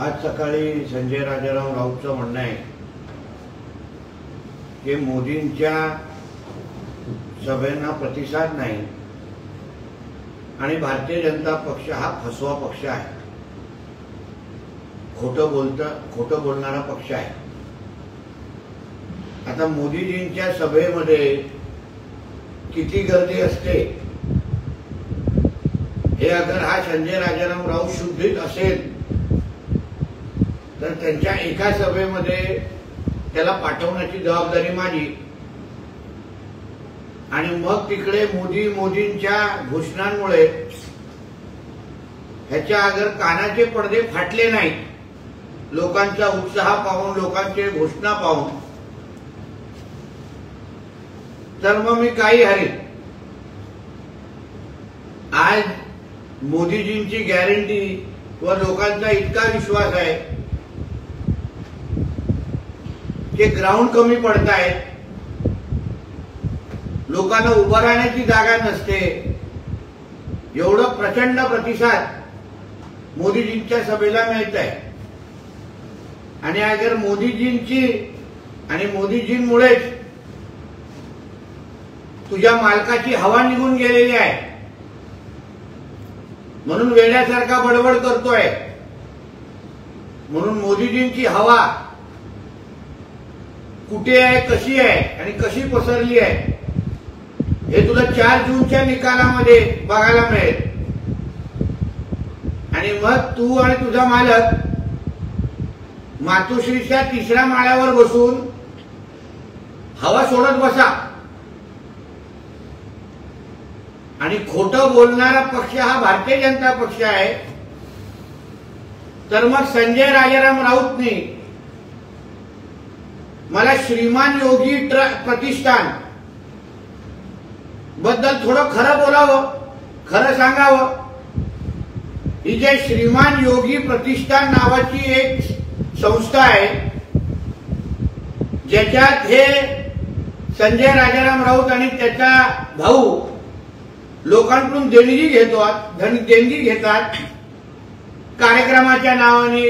आज सकाळी संजय राजाराम राऊतचं म्हणणं आहे की मोदींच्या सभेंना प्रतिसाद नाही आणि भारतीय जनता पक्ष हा फसवा पक्ष आहे, खोटं बोलणारा पक्ष आहे। आता मोदीजींच्या सभेमध्ये किती गर्दी असते हे अगर हा संजय राजाराम राऊत शुद्धीत असेल तर त्यांच्या एका सभेमध्ये त्याला पाठवण्याची जबाबदारी माझी आणि मग तिकडे मोदींच्या घोषणांमुळे ह्याच्या अगर कानाचे पडदे फाटले नाही, लोकांचा उत्साह पाहून, लोकांचे घोषणा पाहून, तर मग मी काही हरेन। आज मोदीजींची गॅरंटी व लोकांचा इतका विश्वास आहे की ग्राउंड कमी पडतायत, लोकांना उभं राहण्याची जागा नसते, एवढं प्रचंड प्रतिसाद मोदीजींच्या सभेला मिळत आहे। आणि अगर मोदीजींची आणि मोदीजींमुळेच तुझ्या मालकाची हवा निघून गेलेली आहे म्हणून वेड्यासारखा बडबड करतोय, म्हणून मोदीजींची हवा कुठे आहे, कशी आहे आणि कशी पसरली आहे हे तुला 4 जूनच्या निकालामध्ये बघायला मिळेल। आणि मग तू आणि तुझा मालक मातोश्रीच्या 3ऱ्या माळ्यावर बसून हवा सोडत बसा आणि खोटं बोलणारा पक्ष हा भारतीय जनता पक्ष आहे। तर मग संजय राजाराम राऊतनी मला श्रीमान योगी प्रतिष्ठान बद्दल थोडं खरं बोलावं, खरं सांगावं। ही जे श्रीमान योगी प्रतिष्ठान नावाची एक संस्था आहे ज्याच्यात हे संजय राजाराम राऊत आणि त्याचा भाऊ लोकांकडून देणगी घेतात, कार्यक्रमाच्या नावाने,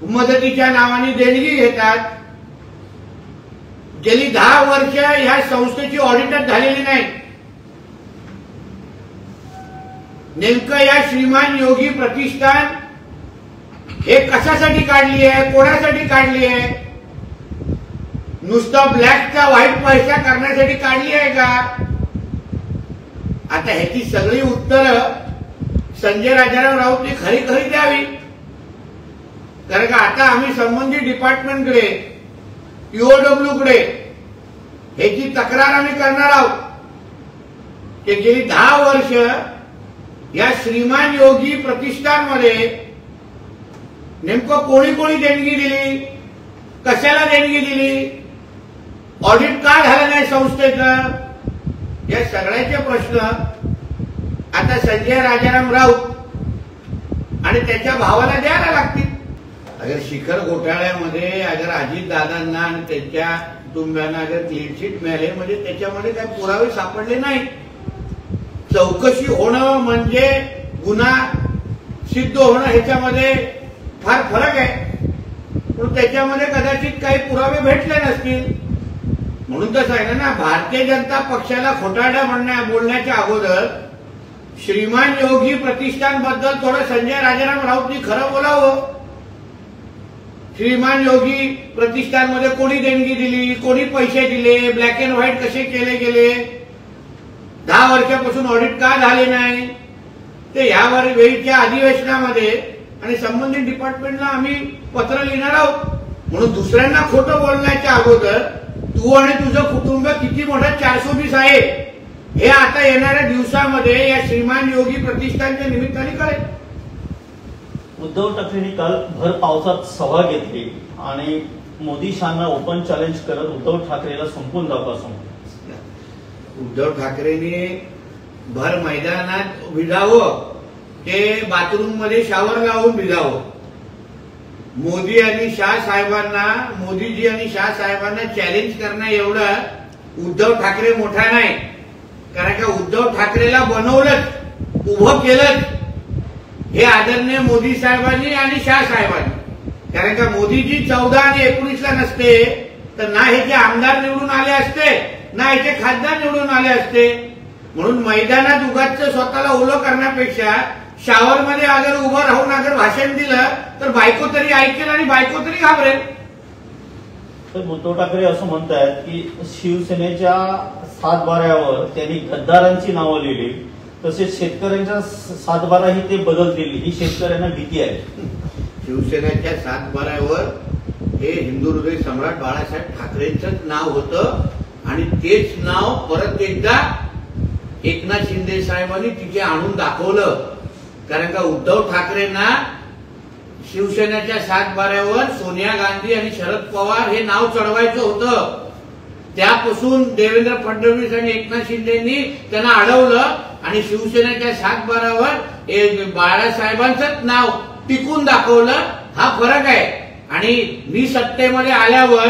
मदतीच्या नावाने देणगी घेतात। गेली 10 वर्ष ह्या संस्थेची ऑडिटच झालेली नाही। नेमकं या श्रीमान योगी प्रतिष्ठान हे कशासाठी काढली आहे, कोणासाठी काढली आहे? नुसतं ब्लॅकचा व्हाईट पैसा करण्यासाठी काढली आहे का? आता ह्याची सगळी उत्तरं संजय राजाराम राऊतनी खरी खरी द्यावी, कारण का आता आम्ही संबंधित डिपार्टमेंटकडे, पीओडब्ल्यू कडे ह्याची तक्रार आम्ही करणार आहोत की गेली 10 वर्ष या श्रीमान योगी प्रतिष्ठानमध्ये नेमकं कोणी देणगी दिली, कशाला देणगी दिली, ऑडिट का झालं नाही संस्थेचं, या सगळ्याचे प्रश्न आता संजय राजाराम राऊत आणि त्याच्या भावाला द्यायला लागतील। अगर शिखर घोटाळ्यामध्ये अगर अजितदादांना आणि त्यांच्या कुटुंबियांना अगर क्लीनचिट मिळाले म्हणजे त्याच्यामध्ये काही पुरावे सापडले नाही। चौकशी होणं म्हणजे गुन्हा सिद्ध होणं ह्याच्यामध्ये फार फरक आहे, पण त्याच्यामध्ये कदाचित काही पुरावे भेटले नसतील। म्हणून तर सांगितलं ना, भारतीय जनता पक्षाला खोटारडा बोलण्याच्या अगोदर श्रीमान योगी प्रतिष्ठान बद्दल थोडं संजय राजाराम राऊतनी खरं बोलावं। श्रीमान योगी प्रतिष्ठान मध्ये कोणी देणगी दिली, कोणी पैसे दिले, ब्लॅक अँड व्हाईट कसे केले गेले, 10 वर्षापासून ऑडिट का झाले नाही ते यावर वेळीच्या अधिवेशनामध्ये आणि संबंधित डिपार्टमेंटला आम्ही पत्र लिहिणार आहोत। म्हणून दुसऱ्यांना खोटं बोलण्याच्या अगोदर तू आणि तुझं कुटुंब किती मोठा 420 आहे हे आता येणाऱ्या दिवसामध्ये या श्रीमान योगी प्रतिष्ठानच्या निमित्ताने कळेल। उद्धव ठाकरेंनी काल भर पावसात सभा घेतली आणि मोदी शहांना ओपन चॅलेंज करत उद्धव ठाकरेला संपून दाखवा सांगितलं। उद्धव ठाकरेंनी भर मैदानात भिजावं, ते बाथरूम मध्ये शावर लावून भिजावं। मोदीजी आणि शाह साहेबांना चॅलेंज करणं एवढं उद्धव ठाकरे मोठा नाही, कारण का उद्धव ठाकरेला बनवलंच, उभं केलंच। हे आदरणीय मोदी साहेबांनी आणि शाह साहेबांनी, कारण का मोदीजी 14 आणि 19ला नसते तर ना ह्याचे आमदार निवडून आले असते ना ह्याचे खासदार निवडून आले असते. म्हणून मैदानात उगाच स्वतःला ओलं करण्यापेक्षा शावरमध्ये अगर उभं राहून अगर भाषण दिलं तर बायको तरी ऐकेल आणि बायको तरी घाबरेल. तर उद्धव ठाकरे असं म्हणतायत की शिवसेनेच्या 7-12वर त्यांनी गद्दारांची नावं लिहिली, तसेच शेतकऱ्यांच्या 7-12 ही ते बदलतील, ही शेतकऱ्यांना भीती आहे. शिवसेनेच्या 7-12वर हे हिंदू हृदय सम्राट बाळासाहेब ठाकरेंचंच नाव होतं आणि तेच नाव परत एकदा एकनाथ शिंदे साहेबांनी तिथे आणून दाखवलं. कारण का उद्धव ठाकरेंना शिवसेनेच्या 7-12वर सोनिया गांधी आणि शरद पवार हे नाव चढवायचं होतं. त्यापासून देवेंद्र फडणवीस आणि एकनाथ शिंदेंनी त्यांना अडवलं आणि शिवसेनेच्या 7-12वर बाळासाहेबांचंच नाव टिकून दाखवलं. हा फरक आहे. आणि मी सत्तेमध्ये आल्यावर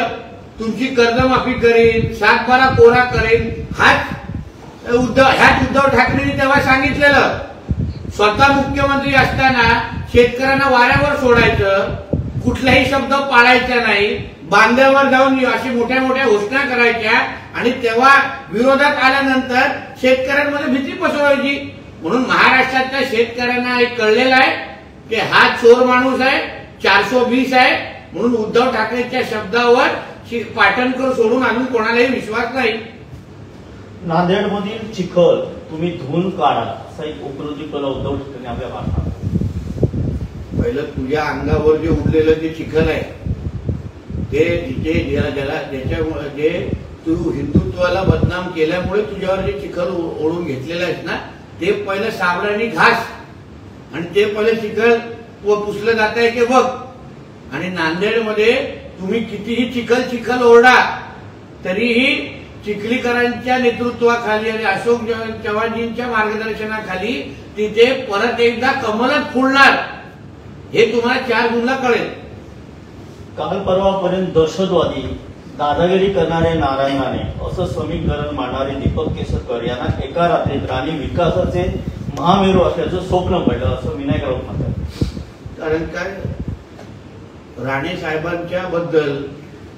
तुमची कर्जमाफी करीन, 7-12 कोरा करेन, ह्याच उद्धव ठाकरेंनी तेव्हा सांगितलेलं. स्वतः मुख्यमंत्री असताना शेतकऱ्यांना वाऱ्यावर सोडायचं, कुठलाही शब्द पाळायचा नाही, बांधावर जाऊन अशी मोठ्या मोठ्या घोषणा करायच्या आणि तेव्हा विरोधात आल्यानंतर शेतकऱ्यांमध्ये भीती पसरवायची. म्हणून महाराष्ट्रातल्या शेतकऱ्यांना एक कळलेलं आहे की हा चोर माणूस आहे, 420 आहे. म्हणून उद्धव ठाकरेंच्या शब्दावर पाटणकर सोडून अजून कोणालाही विश्वास नाही. नांदेडमधील चिखल तुम्ही धुवून काढा असा एक उपरोधी केला उद्धव ठाकरे आपल्या भाषणात. पहिलं तुझ्या अंगावर जे उडलेलं जे चिखल आहे ते जिथे ज्याच्यामुळे जे तू हिंदुत्वाला बदनाम केल्यामुळे तुझ्यावर जे चिखल ओढून घेतलेलं आहेस ना ते पहिलं साबणाने घास आणि ते पहिलं चिखल पुसलं जात आहे की बघ. आणि नांदेडमध्ये तुम्ही कितीही चिखल ओरडा तरीही चिखलीकरांच्या नेतृत्वाखाली आणि अशोक चव्हाणजींच्या मार्गदर्शनाखाली तिथे परत एकदा कमलच फुलणार हे तुम्हाला 4 जूनला कळेल. काल परवापर्यंत दहशतवादी दादागिरी करणारे नारायणाने असं समीकरण मांडणारे दीपक केसरकर यांना एका रात्रीत राणी विकासाचे महामेरू असल्याचं स्वप्न पडलं असं विनायक राऊत म्हणतात. कारण काय राणे साहेबांच्या बद्दल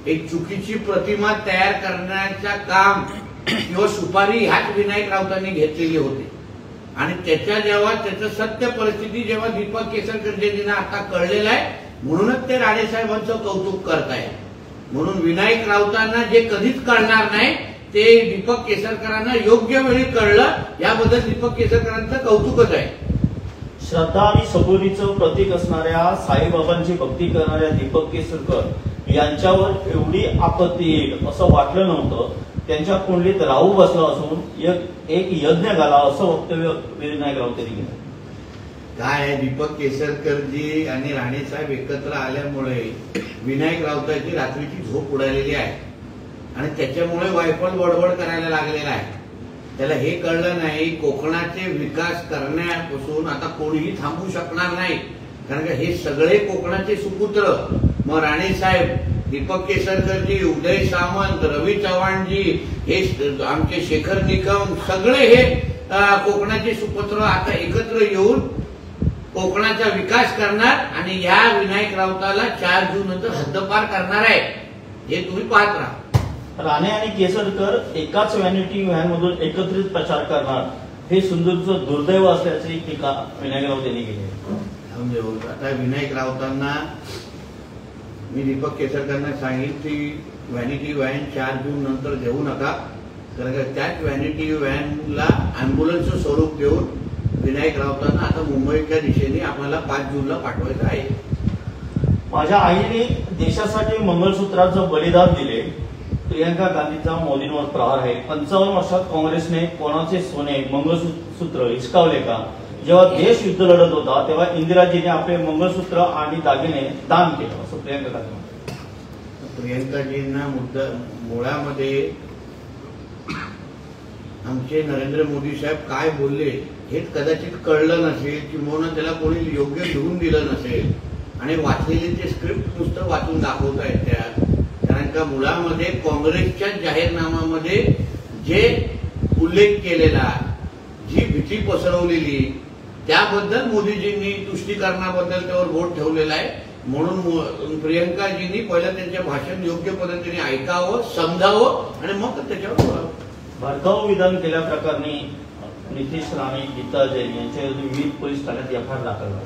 एक चुकीची प्रतिमा तयार करण्याचं काम किंवा सुपारी ह्याच विनायक राऊतांनी घेतलेली होती. आणि जेव्हा त्याचं सत्य परिस्थिती जेव्हा दीपक केसरकरजींना आता कळलेलं आहे म्हणूनच ते राणे साहेबांचं कौतुक करतायत. म्हणून विनायक राऊतांना जे कधीच कळणार नाही ते दीपक केसरकरांना योग्य वेळी कळलं. याबद्दल दीपक केसरकरांचं कौतुकच आहे. श्रद्धा आणि सबुरीचं प्रतीक असणाऱ्या साईबाबांची भक्ती करणाऱ्या दीपक केसरकर यांच्यावर एवढी आपत्ती येईल असं वाटलं नव्हतं. त्यांच्या कुंडलीत राहू बसला असून एक यज्ञ घाला असं वक्तव्य विनायक राऊत यांनी केलं. काय आहे दीपक केसरकरजी आणि राणेसाहेब एकत्र आल्यामुळे विनायक राऊतांची रात्रीची झोप उडालेली आहे आणि त्याच्यामुळे वायफळ बडबड करायला लागलेला आहे. त्याला हे कळलं नाही कोकणाचे विकास करण्यापासून आता कोणीही थांबू शकणार नाही. कारण का हे सगळे कोकणाचे सुपुत्र मग राणेसाहेब, दीपक केसरकरजी, उदय सामंत, रवी चव्हाणजी, हे आमचे शेखर निकम सगळे हे कोकणाचे सुपुत्र आता एकत्र येऊन कोकणाचा विकास करणार आणि या विनायक राऊताला 4 जून नंतर हद्दपार करणार आहे. हे तुम्ही पाहत राहा. राणे आणि केसरकर एकाच व्हॅनिटी व्हॅनमधून एकत्रित प्रचार करणार हे सुंदरचं दुर्दैव असल्याची टीका विनायक राऊत यांनी केली. आता विनायक राऊतांना मी दीपक केसरकरांना सांगितलं की व्हॅनिटी व्हॅन 4 जून नंतर देऊ नका. कारण त्याच व्हॅनिटी व्हॅनला अँब्युलन्सचं स्वरूप देऊन विनायक राऊतांना आता मुंबईच्या दिशेने आम्हाला 5 जूनला पाठवायचं आहे. माझ्या आईने देशासाठी मंगळसूत्राचं बलिदान दिले. प्रियंका गांधीचा मोदींवर प्रहार आहे. 55 वर्षात काँग्रेसने कोणाचे सोने मंगळसूत्र हिसकावले का? जेव्हा देश युद्ध लढत होता तेव्हा इंदिराजीने आपले मंगळसूत्र आणि दागिने दान केलं असं प्रियंका गांधी म्हणतात. प्रियंकाजींना मुळामध्ये आमचे नरेंद्र मोदी साहेब काय बोलले हे कदाचित कळलं नसेल किंवा त्याला कोणी योग्य लिहून दिलं नसेल आणि वाचलेले ते स्क्रिप्ट नुसतं वाचून दाखवता येतात. कारण का मुळामध्ये काँग्रेसच्या जाहीरनाम्यामध्ये जे उल्लेख केलेला, जी भीती पसरवलेली त्याबद्दल मोदीजींनी तुष्टीकरणाबद्दल त्यावर बोट ठेवलेला आहे. म्हणून प्रियंकाजींनी पहिलं त्यांचे भाषण योग्य पद्धतीने ऐकावं, समजावं आणि मग त्याच्यावर बोलावं. भडकाऊ विधान केल्याप्रकरणी नितेश राणे, गीता जैन यांच्या विविध पोलीस ठाण्यात एफआयआर दाखल झाला.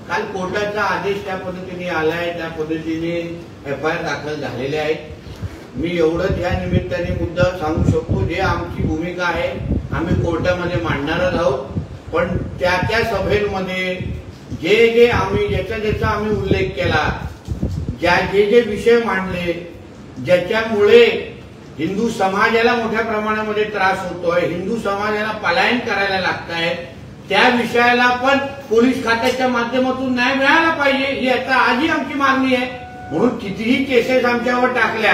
काल कोर्टाचा आदेश त्या पद्धतीने आलाय, त्या पद्धतीने एफआयआर दाखल झालेले आहेत. मी एवढंच या निमित्ताने मुद्दा सांगू शकतो, जे आमची भूमिका आहे आम्ही कोर्टामध्ये मांडणारच आहोत. पण त्या सभेमध्ये जे आम्ही ज्याचा आम्ही उल्लेख केला, जे विषय मांडले, ज्याच्यामुळे हिंदू समाजाला मोठ्या प्रमाणामध्ये त्रास होतोय, हिंदू समाजाला पलायन करायला लागताय, त्या विषयाला पण पोलीस खात्याच्या माध्यमातून न्याय मिळाला पाहिजे ही आता आजही आमची मागणी आहे. म्हणून कितीही केसेस आमच्यावर टाकल्या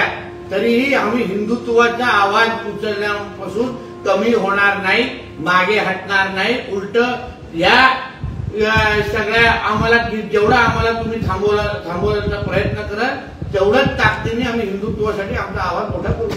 तरीही आम्ही हिंदुत्वाचा आवाज उचलण्यापासून कमी होणार नाही, मागे हटणार नाही. उलट या सगळ्या आम्हाला जेवढा आम्हाला तुम्ही थांबवण्याचा प्रयत्न कराल तेवढ्याच ताकदीने आम्ही हिंदुत्वासाठी आमचा आवाज मोठा करू.